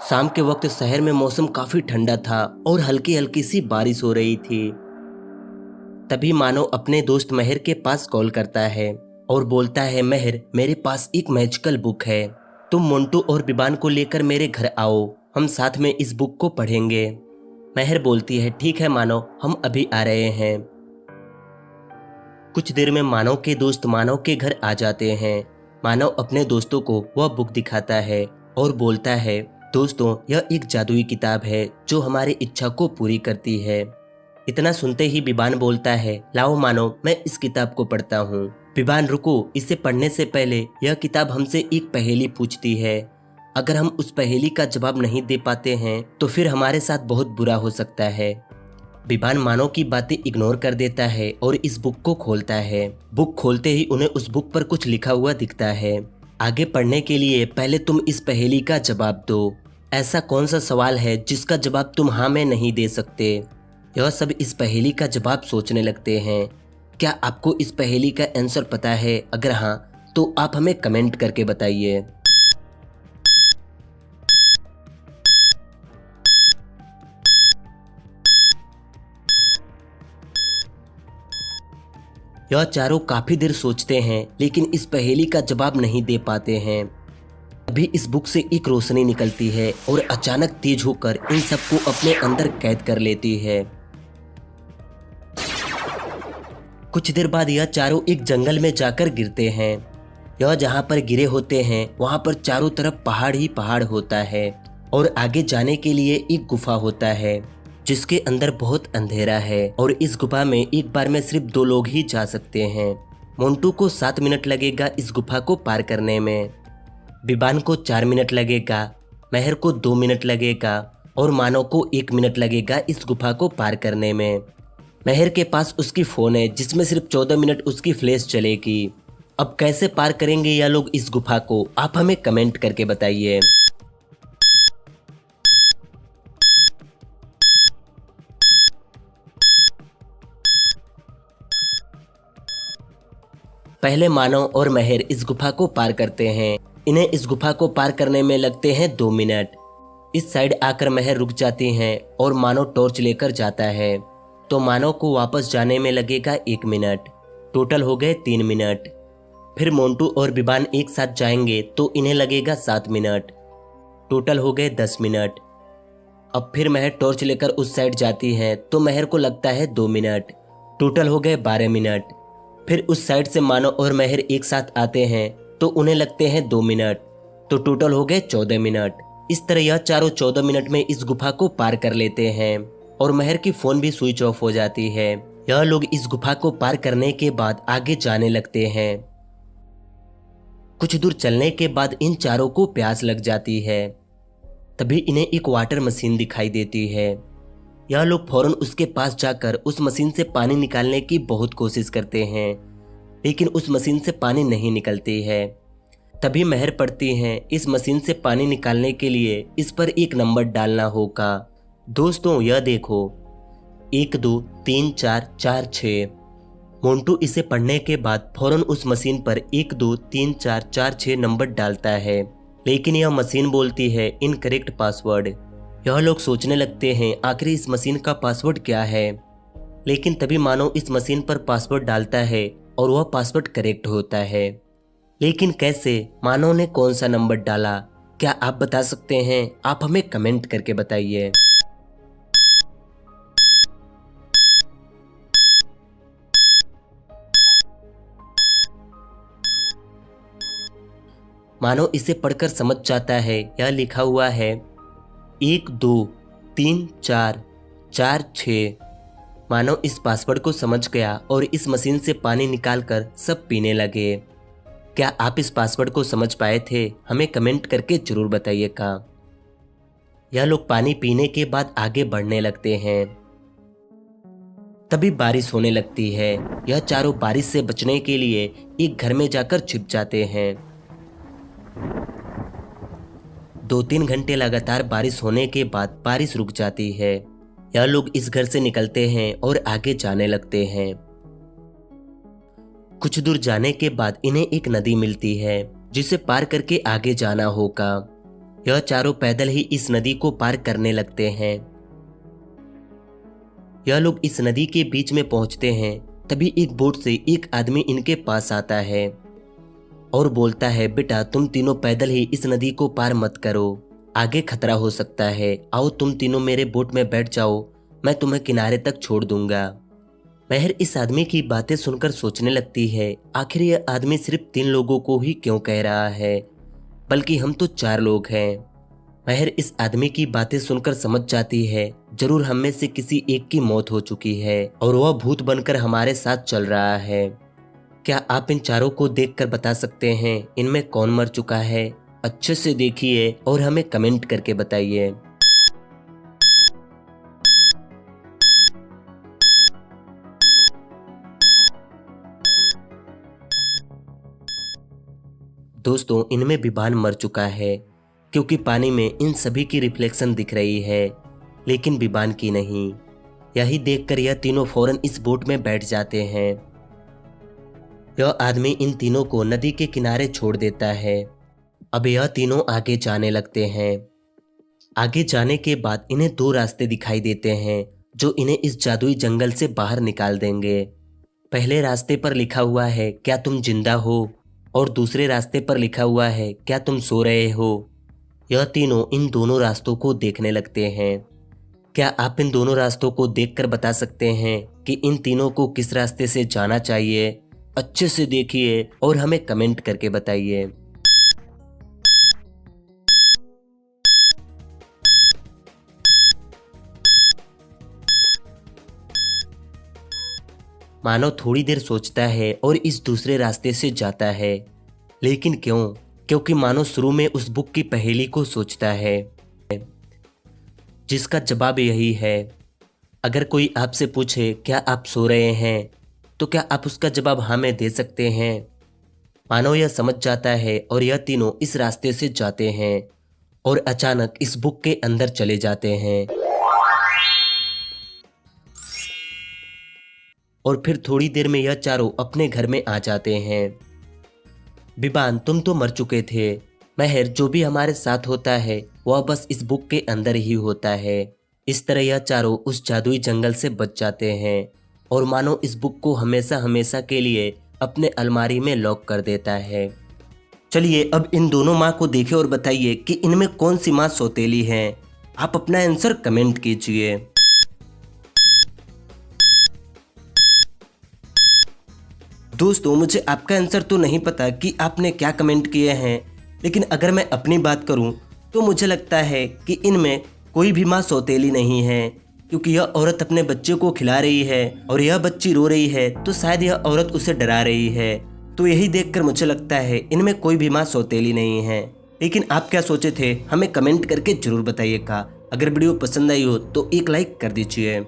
शाम के वक्त शहर में मौसम काफी ठंडा था और हल्की हल्की सी बारिश हो रही थी। तभी मानो अपने दोस्त महर के पास कॉल करता है और बोलता है, महर मेरे पास एक मैजिकल बुक है, तुम मोंटू और बिबान को लेकर मेरे घर आओ, हम साथ में इस बुक को पढ़ेंगे। महर बोलती है, ठीक है मानो, हम अभी आ रहे हैं। कुछ देर में मानव के दोस्त मानव के घर आ जाते हैं। मानव अपने दोस्तों को वह बुक दिखाता है और बोलता है, दोस्तों यह एक जादुई किताब है जो हमारी इच्छा को पूरी करती है। इतना सुनते ही बिबान बोलता है, लाओ मानव, मैं इस किताब को पढ़ता हूँ। बिबान रुको, इसे पढ़ने से पहले यह किताब हमसे एक पहेली पूछती है। अगर हम उस पहेली का जवाब नहीं दे पाते हैं तो फिर हमारे साथ बहुत बुरा हो सकता है। बिबान मानव की बातें इग्नोर कर देता है और इस बुक को खोलता है। बुक खोलते ही उन्हें उस बुक पर कुछ लिखा हुआ दिखता है। आगे पढ़ने के लिए पहले तुम इस पहेली का जवाब दो। ऐसा कौन सा सवाल है जिसका जवाब तुम हाँ में नहीं दे सकते। यह सब इस पहेली का जवाब सोचने लगते हैं। क्या आपको इस पहेली का आंसर पता है? अगर हाँ तो आप हमें कमेंट करके बताइए। यह चारों काफी देर सोचते हैं लेकिन इस पहेली का जवाब नहीं दे पाते हैं। अभी इस बुक से एक रोशनी निकलती है और अचानक तेज होकर इन सबको अपने अंदर कैद कर लेती है। कुछ देर बाद यह चारों एक जंगल में जाकर गिरते हैं। यह जहाँ पर गिरे होते हैं वहाँ पर चारों तरफ पहाड़ ही पहाड़ होता है और आगे जाने के लिए एक गुफा होता है जिसके अंदर बहुत अंधेरा है और इस गुफा में एक बार में सिर्फ 2 लोग ही जा सकते हैं। मोंटू को 7 मिनट लगेगा इस गुफा को पार करने में, बिबान को 4 मिनट लगेगा, महर को 2 मिनट लगेगा और मानव को 1 मिनट लगेगा इस गुफा को पार करने में। महर के पास उसकी फ़ोन है जिसमें सिर्फ 14 मिनट उसकी फ्लैश चलेगी। अब कैसे पार करेंगे यह लोग इस गुफा को, आप हमें कमेंट करके बताइए। पहले मानव और महर इस गुफा को पार करते हैं। इन्हें इस गुफा को पार करने में लगते हैं 2 मिनट। इस साइड आकर महर रुक जाती हैं और मानव टॉर्च लेकर जाता है तो मानव को वापस जाने में लगेगा 1 मिनट। टोटल हो गए 3 मिनट। फिर मोंटू और बिबान एक साथ जाएंगे तो इन्हें लगेगा 7 मिनट। टोटल हो गए 10 मिनट। अब फिर महर टॉर्च लेकर उस साइड जाती है तो महर को लगता है 2 मिनट। टोटल हो गए 12 मिनट। फिर उस साइड से मानव और महर एक साथ आते हैं तो उन्हें लगते हैं 2 मिनट, तो टोटल हो गए 14 मिनट। इस तरह यह चारों 14 मिनट में इस गुफा को पार कर लेते हैं और महर की फोन भी स्विच ऑफ हो जाती है। यह लोग इस गुफा को पार करने के बाद आगे जाने लगते हैं। कुछ दूर चलने के बाद इन चारों को प्यास लग जाती है। तभी इन्हें एक वाटर मशीन दिखाई देती है। यह लोग फौरन उसके पास जाकर उस मशीन से पानी निकालने की बहुत कोशिश करते हैं लेकिन उस मशीन से पानी नहीं निकलती है। तभी महर पड़ती है, इस मशीन से पानी निकालने के लिए इस पर एक नंबर डालना होगा। दोस्तों यह देखो, 1 2 3 4 4 6। मोंटू इसे पढ़ने के बाद फौरन उस मशीन पर 1 2 3 4 4 6 नंबर डालता है लेकिन यह मशीन बोलती है इनकरेक्ट पासवर्ड। यह लोग सोचने लगते हैं आखिर इस मशीन का पासवर्ड क्या है, लेकिन तभी मानो इस मशीन पर पासवर्ड डालता है और वह पासवर्ड करेक्ट होता है। लेकिन कैसे? मानव ने कौन सा नंबर डाला? क्या आप बता सकते हैं? आप हमें कमेंट करके बताइए। मानो इसे पढ़कर समझ जाता है। यह लिखा हुआ है 1 2 3 4 4 6। मानो इस पासवर्ड को समझ गया और इस मशीन से पानी निकालकर सब पीने लगे। क्या आप इस पासवर्ड को समझ पाए थे? हमें कमेंट करके जरूर बताइएगा। यह लोग पानी पीने के बाद आगे बढ़ने लगते हैं। तभी बारिश होने लगती है। यह चारों बारिश से बचने के लिए एक घर में जाकर छिप जाते हैं। 2-3 घंटे लगातार बारिश होने के बाद बारिश रुक जाती है। यह लोग इस घर से निकलते हैं और आगे जाने लगते हैं। कुछ दूर जाने के बाद इन्हें एक नदी मिलती है जिसे पार करके आगे जाना होगा। यह चारों पैदल ही इस नदी को पार करने लगते हैं। यह लोग इस नदी के बीच में पहुंचते हैं। तभी एक बोट से एक आदमी इनके पास आता है और बोलता है, बेटा तुम तीनों पैदल ही इस नदी को पार मत करो, आगे खतरा हो सकता है। आओ तुम तीनों मेरे बोट में बैठ जाओ, मैं तुम्हें किनारे तक छोड़ दूंगा। महर इस आदमी की बातें सुनकर सोचने लगती है, आखिर यह आदमी सिर्फ 3 लोगों को ही क्यों कह रहा है, बल्कि हम तो 4 लोग हैं। महर इस आदमी की बातें सुनकर समझ जाती है, जरूर हम में से किसी एक की मौत हो चुकी है और वह भूत बनकर हमारे साथ चल रहा है। क्या आप इन चारों को देखकर बता सकते हैं इनमें कौन मर चुका है? अच्छे से देखिए और हमें कमेंट करके बताइए। दोस्तों, इनमें विबान मर चुका है क्योंकि पानी में इन सभी की रिफ्लेक्शन दिख रही है, लेकिन विबान की नहीं। यही देखकर यह तीनों फौरन इस बोट में बैठ जाते हैं। यह आदमी इन तीनों को नदी के किनारे छोड़ देता है। अब यह तीनों आगे जाने लगते हैं। आगे जाने के बाद इन्हें 2 रास्ते दिखाई देते हैं जो इन्हें इस जादुई जंगल से बाहर निकाल देंगे। पहले रास्ते पर लिखा हुआ है, क्या तुम जिंदा हो? और दूसरे रास्ते पर लिखा हुआ है, क्या तुम सो रहे हो? यह तीनों इन दोनों रास्तों को देखने लगते हैं। क्या आप इन दोनों रास्तों को देखकर बता सकते हैं कि इन तीनों को किस रास्ते से जाना चाहिए? अच्छे से देखिए और हमें कमेंट करके बताइए। मानव थोड़ी देर सोचता है और इस दूसरे रास्ते से जाता है, लेकिन क्यों? क्योंकि मानव शुरू में उस बुक की पहेली को सोचता है, जिसका जवाब यही है। अगर कोई आपसे पूछे क्या आप सो रहे हैं, तो क्या आप उसका जवाब हाँ में दे सकते हैं? मानव यह समझ जाता है और यह तीनों इस रास्ते से जाते हैं और अचानक इस बुक के अंदर चले जाते हैं। और फिर थोड़ी देर में यह चारों अपने घर में आ जाते हैं। विबान, तुम तो मर चुके थे। महर, जो भी हमारे साथ होता है वह बस इस बुक के अंदर ही होता है। इस तरह यह चारों उस जादुई जंगल से बच जाते हैं और मानो इस बुक को हमेशा हमेशा के लिए अपने अलमारी में लॉक कर देता है। चलिए अब इन दोनों माँ को देखें और बताइए कि इनमें कौन सी माँ सौतेली है। आप अपना आंसर कमेंट कीजिए। दोस्तों, मुझे आपका आंसर तो नहीं पता कि आपने क्या कमेंट किए हैं, लेकिन अगर मैं अपनी बात करूं तो मुझे लगता है कि इनमें कोई भी माँ सौतेली नहीं है, क्योंकि यह औरत अपने बच्चे को खिला रही है और यह बच्ची रो रही है तो शायद यह औरत उसे डरा रही है। तो यही देखकर मुझे लगता है इनमें कोई भी माँ सौतेली नहीं है। लेकिन आप क्या सोचे थे हमें कमेंट करके जरूर बताइएगा। अगर वीडियो पसंद आई हो तो एक लाइक कर दीजिए।